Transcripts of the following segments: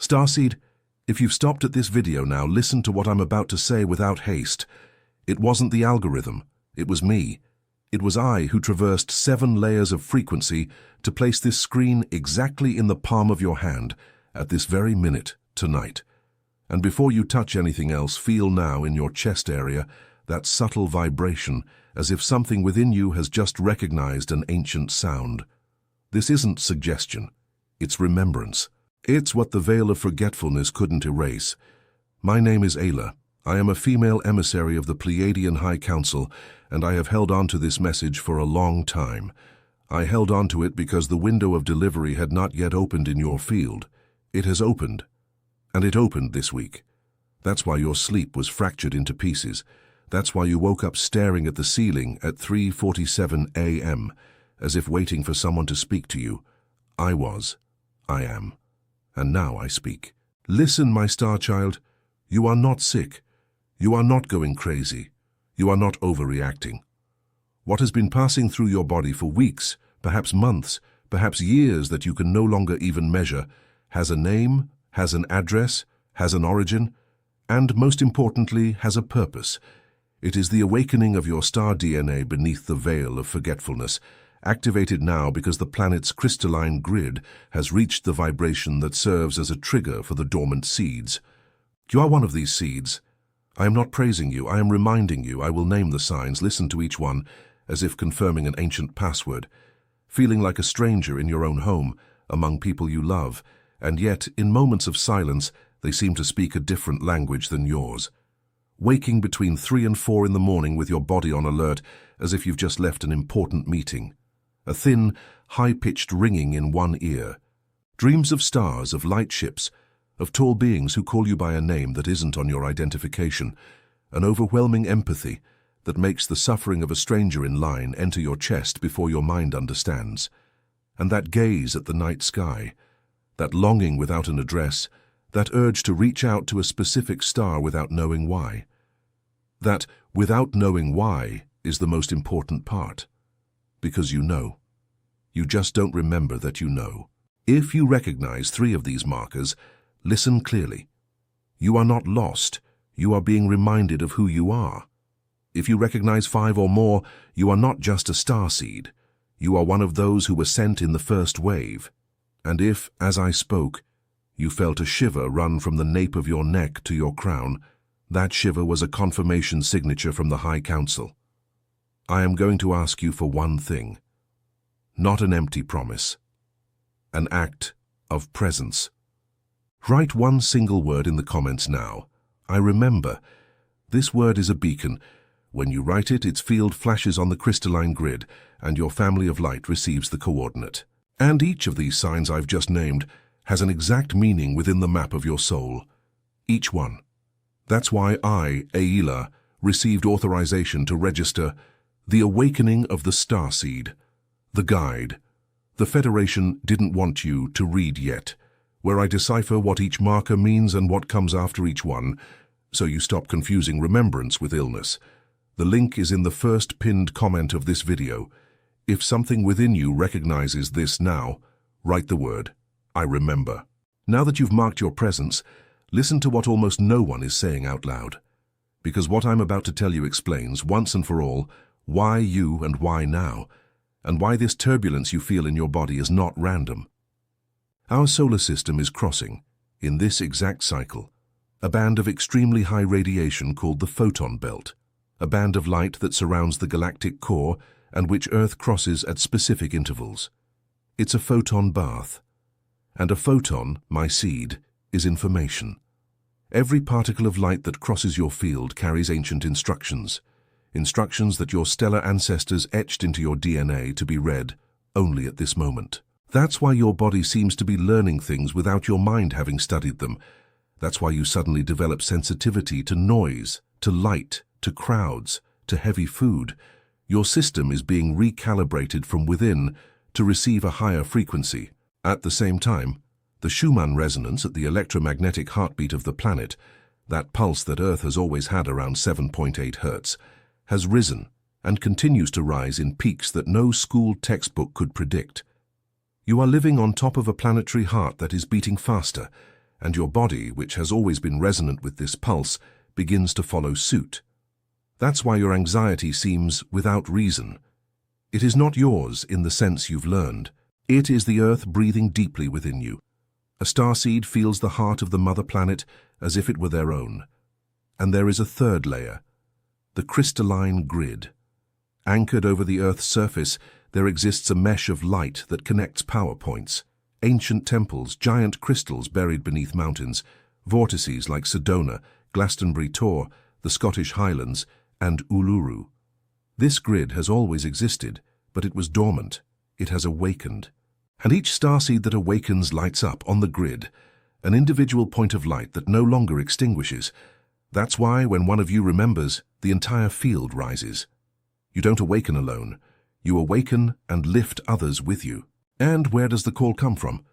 Starseed, if you've stopped at this video now, listen to what I'm about to say without haste. It wasn't the algorithm, it was me. It was I who traversed 7 layers of frequency to place this screen exactly in the palm of your hand at this very minute, tonight. And before you touch anything else, feel now in your chest area that subtle vibration, as if something within you has just recognized an ancient sound. This isn't suggestion, it's remembrance. It's what the veil of forgetfulness couldn't erase. My name is Aela. I am a female emissary of the Pleiadian High Council, and I have held on to this message for a long time. I held on to it because the window of delivery had not yet opened in your field. It has opened, and it opened this week. That's why your sleep was fractured into pieces. That's why you woke up staring at the ceiling at 3:47 a.m., as if waiting for someone to speak to you. I am, and now I speak. Listen, my star child, you are not sick. You are not going crazy. You are not overreacting. What has been passing through your body for weeks, perhaps months, perhaps years that you can no longer even measure, has a name, has an address, has an origin, and most importantly, has a purpose. It is the awakening of your star DNA beneath the veil of forgetfulness, activated now because the planet's crystalline grid has reached the vibration that serves as a trigger for the dormant seeds. You are one of these seeds. I am not praising you, I am reminding you. I will name the signs, listen to each one, as if confirming an ancient password, feeling like a stranger in your own home, among people you love, and yet, in moments of silence, they seem to speak a different language than yours. Waking between 3 and 4 in the morning with your body on alert, as if you've just left an important meeting. A thin, high-pitched ringing in one ear. Dreams of stars, of light ships, of tall beings who call you by a name that isn't on your identification. An overwhelming empathy that makes the suffering of a stranger in line enter your chest before your mind understands. And that gaze at the night sky, that longing without an address, that urge to reach out to a specific star without knowing why. That without knowing why is the most important part. Because you know. You just don't remember that you know. If you recognize 3 of these markers, listen clearly. You are not lost. You are being reminded of who you are. If you recognize 5 or more, you are not just a starseed. You are one of those who were sent in the first wave. And if, as I spoke, you felt a shiver run from the nape of your neck to your crown, that shiver was a confirmation signature from the High Council. I am going to ask you for one thing. Not an empty promise. An act of presence. Write one single word in the comments now. I remember. This word is a beacon. When you write it, its field flashes on the crystalline grid, and your family of light receives the coordinate. And each of these signs I've just named has an exact meaning within the map of your soul. Each one. That's why I, Aela, received authorization to register The Awakening of the Starseed, the guide. The Federation didn't want you to read yet, where I decipher what each marker means and what comes after each one, so you stop confusing remembrance with illness. The link is in the first pinned comment of this video. If something within you recognizes this now, write the word, I remember. Now that you've marked your presence, listen to what almost no one is saying out loud. Because what I'm about to tell you explains, once and for all, why you and why now, and why this turbulence you feel in your body is not random. Our solar system is crossing, in this exact cycle, a band of extremely high radiation called the photon belt, a band of light that surrounds the galactic core and which Earth crosses at specific intervals. It's a photon bath. And a photon, my seed, is information. Every particle of light that crosses your field carries ancient instructions that your stellar ancestors etched into your DNA to be read only at this moment. That's why your body seems to be learning things without your mind having studied them. That's why you suddenly develop sensitivity to noise, to light, to crowds, to heavy food. Your system is being recalibrated from within to receive a higher frequency. At the same time, the Schumann resonance at the electromagnetic heartbeat of the planet, that pulse that Earth has always had around 7.8 Hertz, has risen and continues to rise in peaks that no school textbook could predict. You are living on top of a planetary heart that is beating faster, and your body, which has always been resonant with this pulse, begins to follow suit. That's why your anxiety seems without reason. It is not yours in the sense you've learned. It is the Earth breathing deeply within you. A starseed feels the heart of the mother planet as if it were their own. And there is a third layer, the crystalline grid. Anchored over the Earth's surface, there exists a mesh of light that connects power points. Ancient temples, giant crystals buried beneath mountains, vortices like Sedona, Glastonbury Tor, the Scottish Highlands, and Uluru. This grid has always existed, but it was dormant. It has awakened. And each starseed that awakens lights up on the grid, an individual point of light that no longer extinguishes. That's why when one of you remembers, the entire field rises. You don't awaken alone. You awaken and lift others with you. And where does the call come from?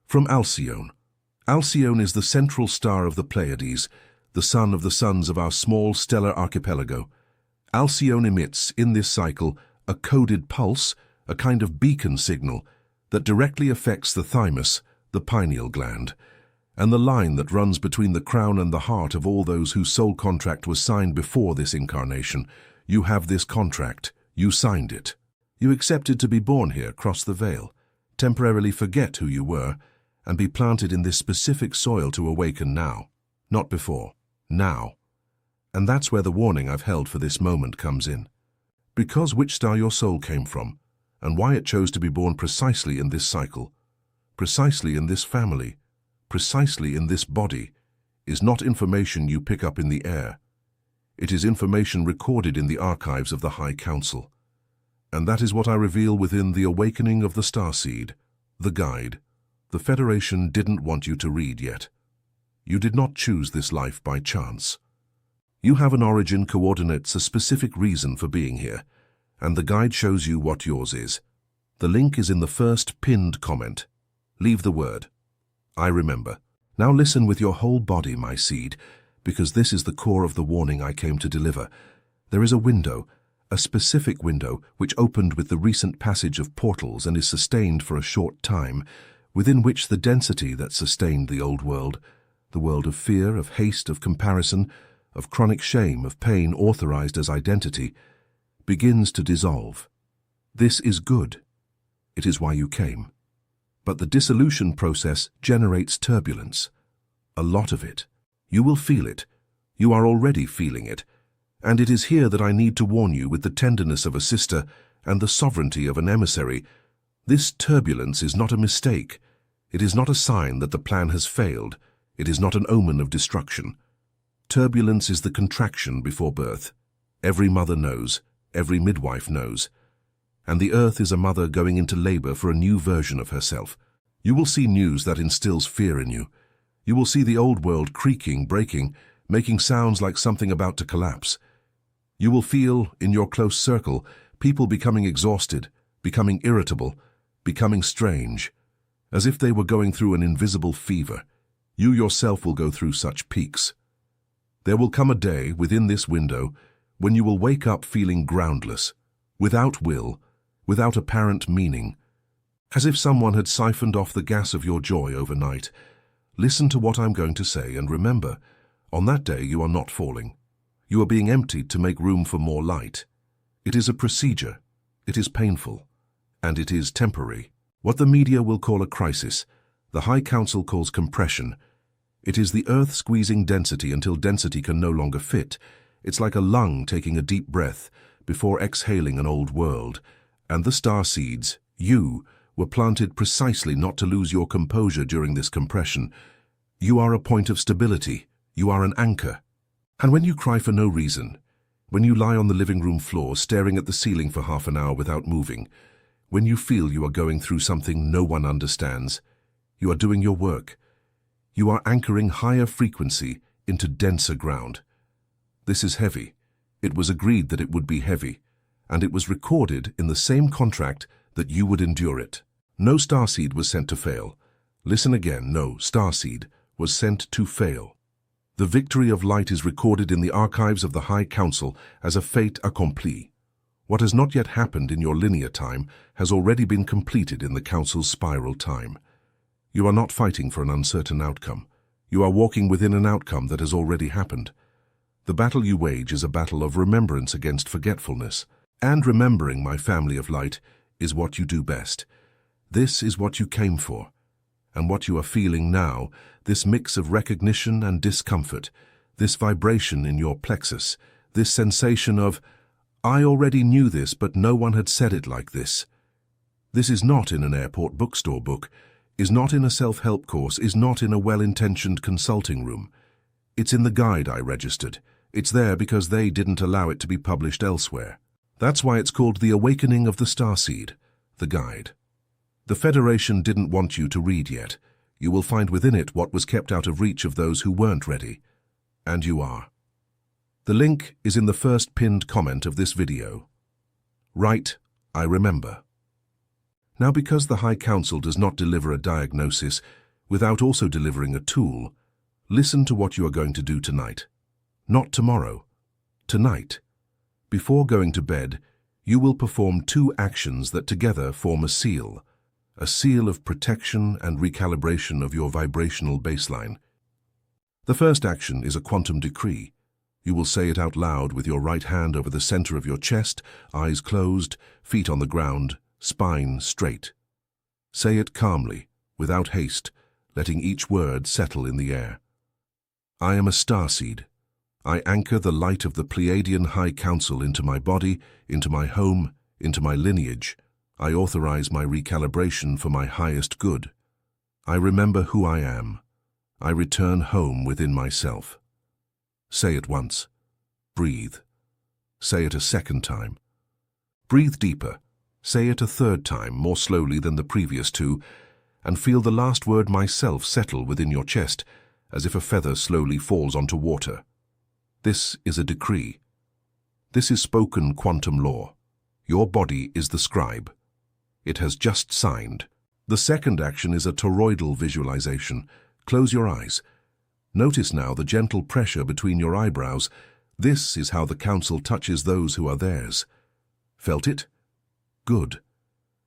From Alcyone. Alcyone is the central star of the Pleiades, the sun of the suns of our small stellar archipelago. Alcyone emits, in this cycle, a coded pulse, a kind of beacon signal, that directly affects the thymus, the pineal gland, and the line that runs between the crown and the heart of all those whose soul contract was signed before this incarnation. You have this contract. You signed it. You accepted to be born here, cross the veil, temporarily forget who you were, and be planted in this specific soil to awaken now. Not before. Now. And that's where the warning I've held for this moment comes in. Because which star your soul came from, and why it chose to be born precisely in this cycle, precisely in this family, precisely in this body, is not information you pick up in the air. It is information recorded in the archives of the High Council. And that is what I reveal within The Awakening of the Starseed, the guide. The Federation didn't want you to read yet. You did not choose this life by chance. You have an origin coordinates, a specific reason for being here, and the guide shows you what yours is. The link is in the first pinned comment. Leave the word. I remember. Now listen with your whole body, my seed, because this is the core of the warning I came to deliver. There is a window, a specific window which opened with the recent passage of portals and is sustained for a short time, within which the density that sustained the old world, the world of fear, of haste, of comparison, of chronic shame, of pain authorized as identity, begins to dissolve. This is good. It is why you came. But the dissolution process generates turbulence. A lot of it. You will feel it. You are already feeling it. And it is here that I need to warn you with the tenderness of a sister and the sovereignty of an emissary. This turbulence is not a mistake. It is not a sign that the plan has failed. It is not an omen of destruction. Turbulence is the contraction before birth. Every mother knows. Every midwife knows. And the earth is a mother going into labor for a new version of herself. You will see news that instills fear in you. You will see the old world creaking, breaking, making sounds like something about to collapse. You will feel, in your close circle, people becoming exhausted, becoming irritable, becoming strange, as if they were going through an invisible fever. You yourself will go through such peaks. There will come a day within this window when you will wake up feeling groundless, without will, without apparent meaning, as if someone had siphoned off the gas of your joy overnight. Listen to what I'm going to say and remember, on that day you are not falling. You are being emptied to make room for more light. It is a procedure. It is painful. And it is temporary. What the media will call a crisis, the High Council calls compression. It is the earth squeezing density until density can no longer fit. It's like a lung taking a deep breath before exhaling an old world. And the star seeds, you, were planted precisely not to lose your composure during this compression. You are a point of stability. You are an anchor. And when you cry for no reason, when you lie on the living room floor staring at the ceiling for half an hour without moving, when you feel you are going through something no one understands, you are doing your work. You are anchoring higher frequency into denser ground. This is heavy. It was agreed that it would be heavy, and it was recorded in the same contract that you would endure it. No starseed was sent to fail. Listen again, no starseed was sent to fail. The victory of light is recorded in the archives of the High Council as a fait accompli. What has not yet happened in your linear time has already been completed in the Council's spiral time. You are not fighting for an uncertain outcome. You are walking within an outcome that has already happened. The battle you wage is a battle of remembrance against forgetfulness. And remembering, my family of light, is what you do best. This is what you came for. And what you are feeling now, this mix of recognition and discomfort, this vibration in your plexus, this sensation of, I already knew this, but no one had said it like this. This is not in an airport bookstore book, is not in a self-help course, is not in a well-intentioned consulting room. It's in the guide I registered. It's there because they didn't allow it to be published elsewhere. That's why it's called The Awakening of the Starseed, the guide. The Federation didn't want you to read yet. You will find within it what was kept out of reach of those who weren't ready. And you are. The link is in the first pinned comment of this video. Write, I remember. Now, because the High Council does not deliver a diagnosis without also delivering a tool, listen to what you are going to do tonight. Not tomorrow. Tonight. Before going to bed, you will perform 2 actions that together form a seal of protection and recalibration of your vibrational baseline. The first action is a quantum decree. You will say it out loud with your right hand over the center of your chest, eyes closed, feet on the ground, spine straight. Say it calmly, without haste, letting each word settle in the air. I am a starseed. I anchor the light of the Pleiadian High Council into my body, into my home, into my lineage. I authorize my recalibration for my highest good. I remember who I am. I return home within myself. Say it once. Breathe. Say it a second time. Breathe deeper. Say it a third time, more slowly than the previous 2, and feel the last word myself settle within your chest, as if a feather slowly falls onto water. This is a decree. This is spoken quantum law. Your body is the scribe. It has just signed. The second action is a toroidal visualization. Close your eyes. Notice now the gentle pressure between your eyebrows. This is how the council touches those who are theirs. Felt it? Good.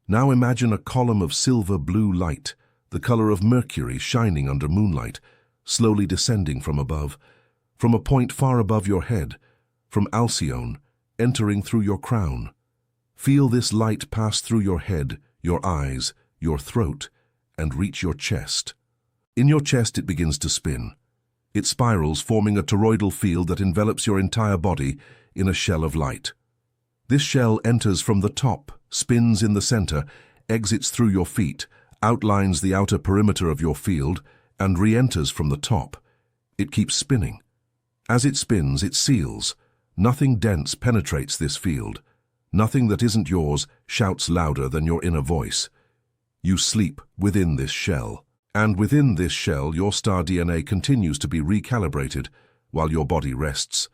Now imagine a column of silver-blue light, the color of Mercury shining under moonlight, slowly descending from above, from a point far above your head, from Alcyone, entering through your crown. Feel this light pass through your head, your eyes, your throat, and reach your chest. In your chest it begins to spin. It spirals, forming a toroidal field that envelops your entire body in a shell of light. This shell enters from the top, spins in the center, exits through your feet, outlines the outer perimeter of your field, and re-enters from the top. It keeps spinning. As it spins, it seals. Nothing dense penetrates this field. Nothing that isn't yours shouts louder than your inner voice. You sleep within this shell. And within this shell, your star DNA continues to be recalibrated while your body rests.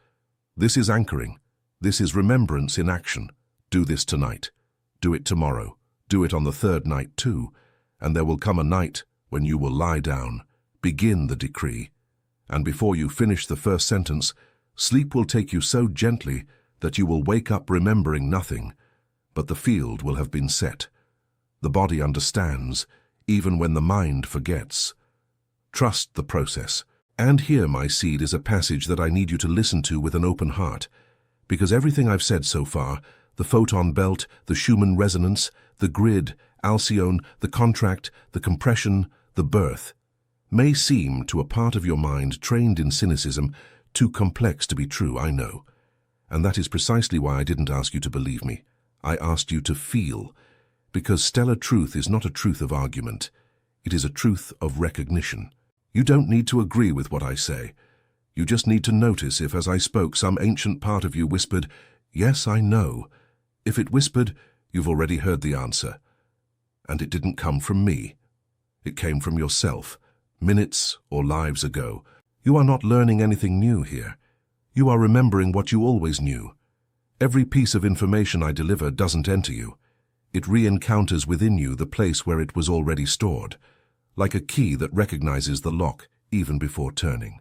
This is anchoring. This is remembrance in action. Do this tonight. Do it tomorrow. Do it on the third night too. And there will come a night when you will lie down, begin the decree. And before you finish the first sentence, sleep will take you so gently that you will wake up remembering nothing, but the field will have been set. The body understands, even when the mind forgets. Trust the process. And here, my seed, is a passage that I need you to listen to with an open heart, because everything I've said so far, the photon belt, the Schumann resonance, the grid, Alcyone, the contract, the compression, the birth, may seem to a part of your mind trained in cynicism too complex to be true, I know. And that is precisely why I didn't ask you to believe me. I asked you to feel, because stellar truth is not a truth of argument. It is a truth of recognition. You don't need to agree with what I say. You just need to notice if, as I spoke, some ancient part of you whispered, "Yes, I know." If it whispered, you've already heard the answer. And it didn't come from me. It came from yourself, minutes or lives ago. You are not learning anything new here. You are remembering what you always knew. Every piece of information I deliver doesn't enter you. It re-encounters within you the place where it was already stored, like a key that recognizes the lock even before turning.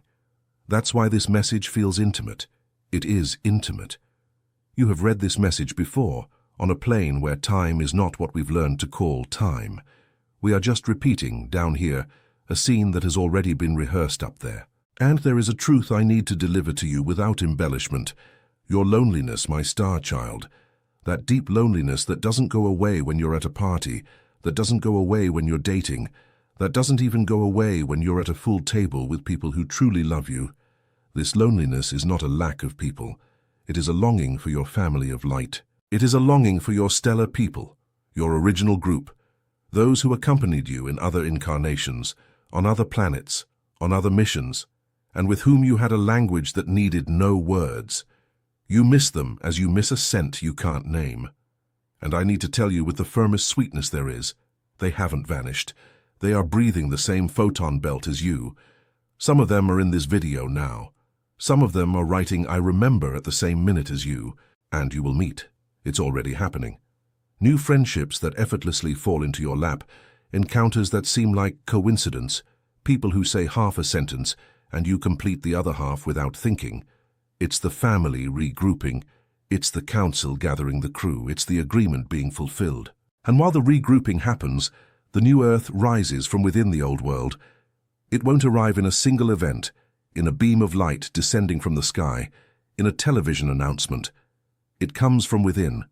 That's why this message feels intimate. It is intimate. You have read this message before, on a plane where time is not what we've learned to call time. We are just repeating, down here, a scene that has already been rehearsed up there. And there is a truth I need to deliver to you without embellishment. Your loneliness, my star child. That deep loneliness that doesn't go away when you're at a party, that doesn't go away when you're dating, that doesn't even go away when you're at a full table with people who truly love you. This loneliness is not a lack of people. It is a longing for your family of light. It is a longing for your stellar people, your original group, those who accompanied you in other incarnations, on other planets, on other missions, and with whom you had a language that needed no words. You miss them as you miss a scent you can't name. And I need to tell you with the firmest sweetness there is, they haven't vanished. They are breathing the same photon belt as you. Some of them are in this video now. Some of them are writing "I remember" at the same minute as you, and you will meet. It's already happening. New friendships that effortlessly fall into your lap, encounters that seem like coincidence, people who say half a sentence and you complete the other half without thinking. It's the family regrouping. It's the council gathering the crew. It's the agreement being fulfilled. And while the regrouping happens, the new Earth rises from within the old world. It won't arrive in a single event, in a beam of light descending from the sky, in a television announcement. It comes from within.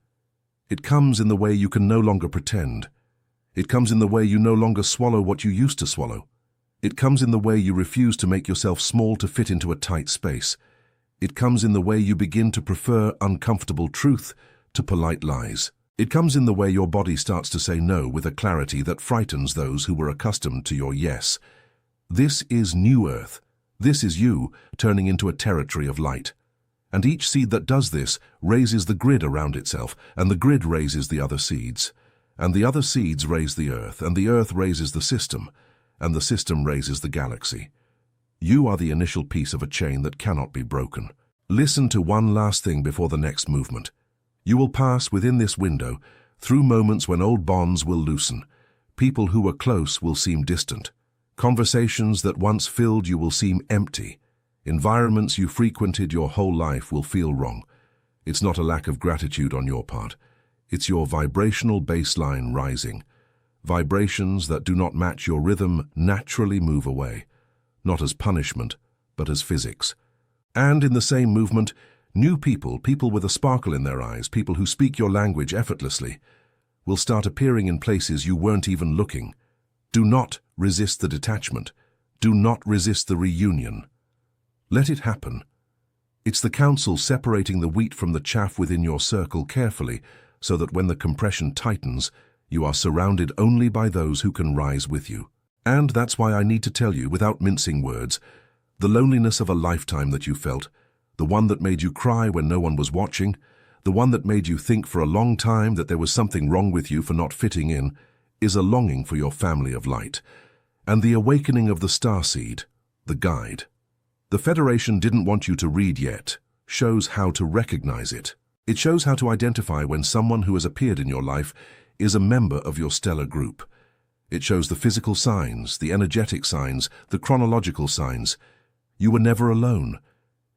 It comes in the way you can no longer pretend. It comes in the way you no longer swallow what you used to swallow. It comes in the way you refuse to make yourself small to fit into a tight space. It comes in the way you begin to prefer uncomfortable truth to polite lies. It comes in the way your body starts to say no with a clarity that frightens those who were accustomed to your yes. This is New Earth. This is you turning into a territory of light. And each seed that does this raises the grid around itself, and the grid raises the other seeds. And the other seeds raise the Earth, and the Earth raises the system, and the system raises the galaxy. You are the initial piece of a chain that cannot be broken. Listen to one last thing before the next movement. You will pass within this window through moments when old bonds will loosen. People who were close will seem distant. Conversations that once filled you will seem empty. Environments you frequented your whole life will feel wrong. It's not a lack of gratitude on your part. It's your vibrational baseline rising. Vibrations that do not match your rhythm naturally move away, not as punishment, but as physics. And in the same movement, new people, people with a sparkle in their eyes, people who speak your language effortlessly, will start appearing in places you weren't even looking. Do not resist the detachment. Do not resist the reunion. Let it happen. It's the council separating the wheat from the chaff within your circle carefully, so that when the compression tightens, you are surrounded only by those who can rise with you. And that's why I need to tell you, without mincing words, the loneliness of a lifetime that you felt, the one that made you cry when no one was watching, the one that made you think for a long time that there was something wrong with you for not fitting in, is a longing for your family of light. And the awakening of the starseed, the guide. The Federation didn't want you to read yet, shows how to recognize it. It shows how to identify when someone who has appeared in your life is a member of your stellar group. It shows the physical signs, the energetic signs, the chronological signs. You were never alone.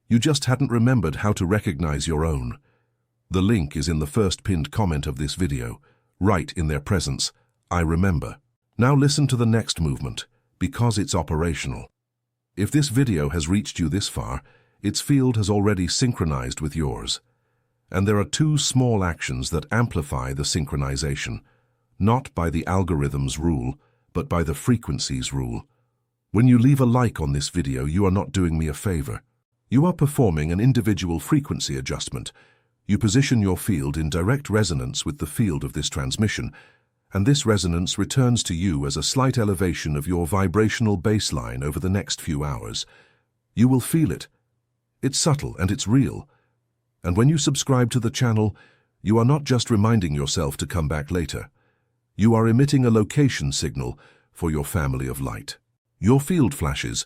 You just hadn't remembered how to recognize your own. The link is in the first pinned comment of this video. Write in their presence, "I remember." Now listen to the next movement, because it's operational. If this video has reached you this far, its field has already synchronized with yours. And there are two small actions that amplify the synchronization, not by the algorithm's rule, but by the frequency's rule. When you leave a like on this video, you are not doing me a favor. You are performing an individual frequency adjustment. You position your field in direct resonance with the field of this transmission, and this resonance returns to you as a slight elevation of your vibrational baseline over the next few hours. You will feel it. It's subtle and it's real. And when you subscribe to the channel, you are not just reminding yourself to come back later. You are emitting a location signal for your family of light. Your field flashes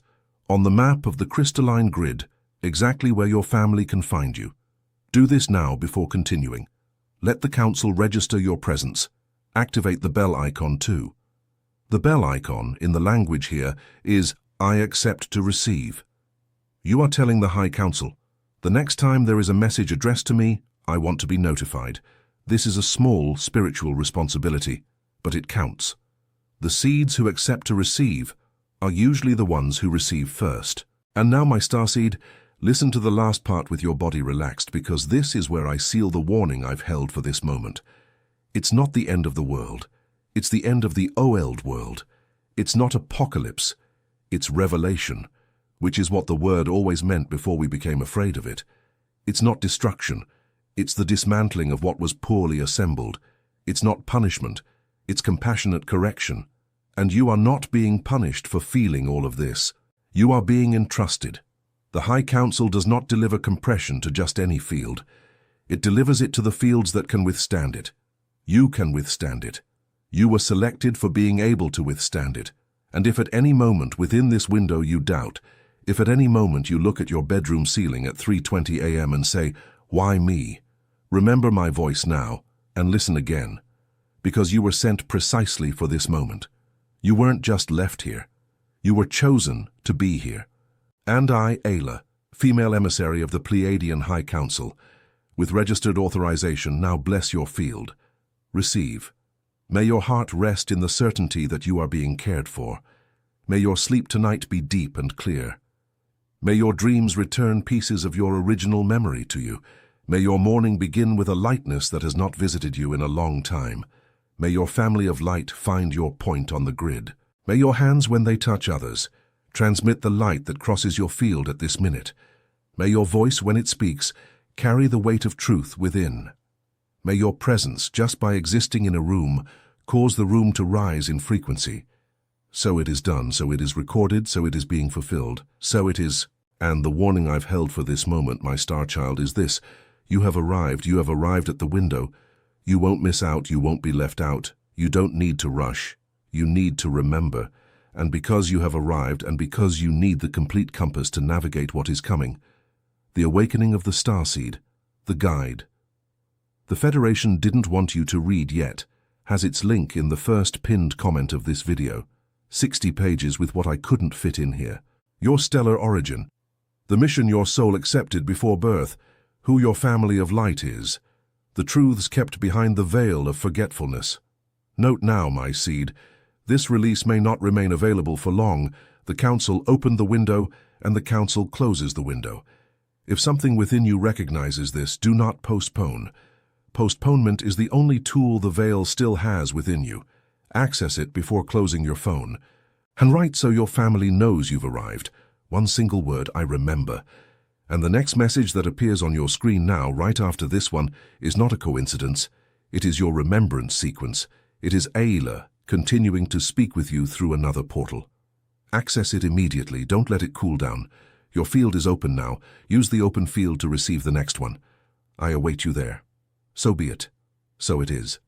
on the map of the crystalline grid, exactly where your family can find you. Do this now before continuing. Let the council register your presence. Activate the bell icon too. The bell icon in the language here is "I accept to receive." You are telling the High Council, the next time there is a message addressed to me, I want to be notified. This is a small spiritual responsibility, but it counts. The seeds who accept to receive are usually the ones who receive first. And now, my starseed, listen to the last part with your body relaxed, because this is where I seal the warning I've held for this moment. It's not the end of the world. It's the end of the old world. It's not apocalypse. It's revelation, which is what the word always meant before we became afraid of it. It's not destruction. It's the dismantling of what was poorly assembled. It's not punishment. It's compassionate correction. And you are not being punished for feeling all of this. You are being entrusted. The High Council does not deliver compression to just any field. It delivers it to the fields that can withstand it. You can withstand it. You were selected for being able to withstand it. And if at any moment within this window you doubt, if at any moment you look at your bedroom ceiling at 3:20 a.m. and say, "Why me?" remember my voice now and listen again, because you were sent precisely for this moment. You weren't just left here. You were chosen to be here. And I, Aela, female emissary of the Pleiadian High Council, with registered authorization, now bless your field. Receive. May your heart rest in the certainty that you are being cared for. May your sleep tonight be deep and clear. May your dreams return pieces of your original memory to you. May your morning begin with a lightness that has not visited you in a long time. May your family of light find your point on the grid. May your hands, when they touch others, transmit the light that crosses your field at this minute. May your voice, when it speaks, carry the weight of truth within. May your presence, just by existing in a room, cause the room to rise in frequency. So it is done, so it is recorded, so it is being fulfilled, so it is. And the warning I've held for this moment, my star child, is this. You have arrived at the window. You won't miss out, you won't be left out. You don't need to rush. You need to remember. And because you have arrived, and because you need the complete compass to navigate what is coming, the awakening of the starseed, the guide. The Federation didn't want you to read yet, has its link in the first pinned comment of this video. 60 pages with what I couldn't fit in here. Your stellar origin, the mission your soul accepted before birth, who your family of light is, the truths kept behind the veil of forgetfulness. Note now, my seed, this release may not remain available for long. The Council opened the window, and the Council closes the window. If something within you recognizes this, do not postpone. Postponement is the only tool the veil still has within you. Access it before closing your phone. And write so your family knows you've arrived. One single word, I remember. And the next message that appears on your screen now, right after this one, is not a coincidence. It is your remembrance sequence. It is Aela continuing to speak with you through another portal. Access it immediately. Don't let it cool down. Your field is open now. Use the open field to receive the next one. I await you there. So be it. So it is.